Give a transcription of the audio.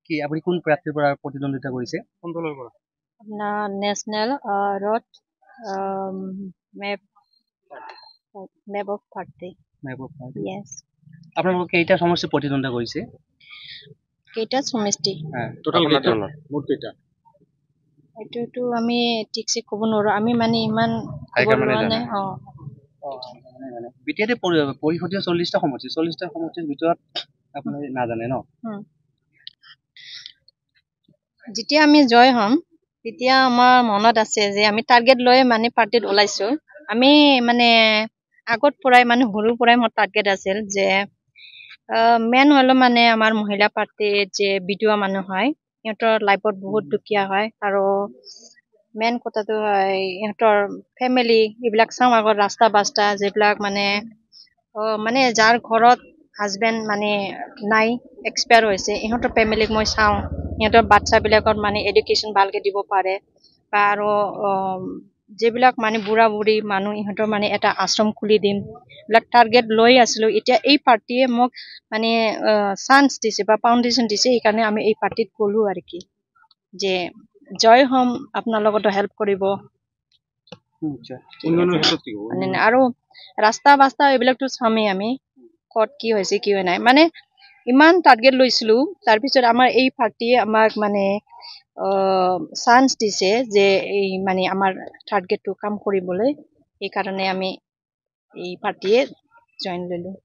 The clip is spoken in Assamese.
কি আপুনি কোন প্ৰাৰ্থীৰ পৰা প্ৰতিদ্বন্দ্বিতা কৰিছে কোন দলৰ পৰা national road map of party. Map of Party. Yes. আপোনালোকে কেইটা সমষ্টি প্ৰতিদ্বন্দ্বিতা কৰিছে কেইটা সমষ্টি টোটাল কেইটা মুঠ কেইটা এইটো আমি ঠিকছে ক'ব নোৱাৰো আমি মানে ইমান খবৰ লোৱা নাই বিটিআইতে পৰিষদীয় 40টা সমষ্টিৰ ভিতৰত আপুনি নাজানে ন যেতিয়া আমি জয় হ'ম তেতিয়া আমাৰ মনত আছে যে আমি টাৰ্গেট লৈ মানে পাৰ্টিত ওলাইছো আমি মানে আগত পৰাই মানে সৰুৰ পৰাই মোৰ টাৰ্গেট আছিল যে মেন হলো মানে আমাৰ মহিলা পাৰ্টিত যে বিধৱা মানুহ হয় ইহঁতৰ লাইফত বহুত দুখীয়া হয় আৰু মেন কথাটো হয় ইহঁতৰ ফেমিলি এইবিলাক চাওঁ আগত ৰাস্তা বাস্তা যিবিলাক মানে যাৰ ঘৰত হাজবেণ্ড মানে নাই এক্সপায়াৰ হৈছে ইহঁতৰ ফেমিলিক মই চাওঁ ইহঁতৰ বাচ্চাবিলাকৰ মানে এডুকেশ্যন ভালকে দিব পাৰে বা আৰু যিবিলাক মানে বুঢ়া বুঢ়ী মানুহ ইহঁতৰ মানে এটা আশ্ৰম খুলি দিম এইবিলাক টাৰ্গেট লৈ আছিলো এতিয়া এই পাৰ্টিয়ে মোক মানে চান্স দিছে বা ফাউণ্ডেশ্যন দিছে সেইকাৰণে আমি এই পাৰ্টিত গ'লো আৰু কি যে জয় হ'ম আপোনাৰ লগতো হেল্প কৰিব আৰু ৰাস্তা বাস্তা এইবিলাকতো চামেই আমি ক'ত কি হৈছে কি হোৱা নাই মানে ইমান টাৰ্গেট লৈছিলো তাৰপিছত আমাৰ এই পাৰ্টিয়ে আমাক মানে চান্স দিছে যে এই মানে আমাৰ টাৰ্গেটটো কাম কৰিবলৈ সেইকাৰণে আমি এই পাৰ্টিয়ে জইন ল'লো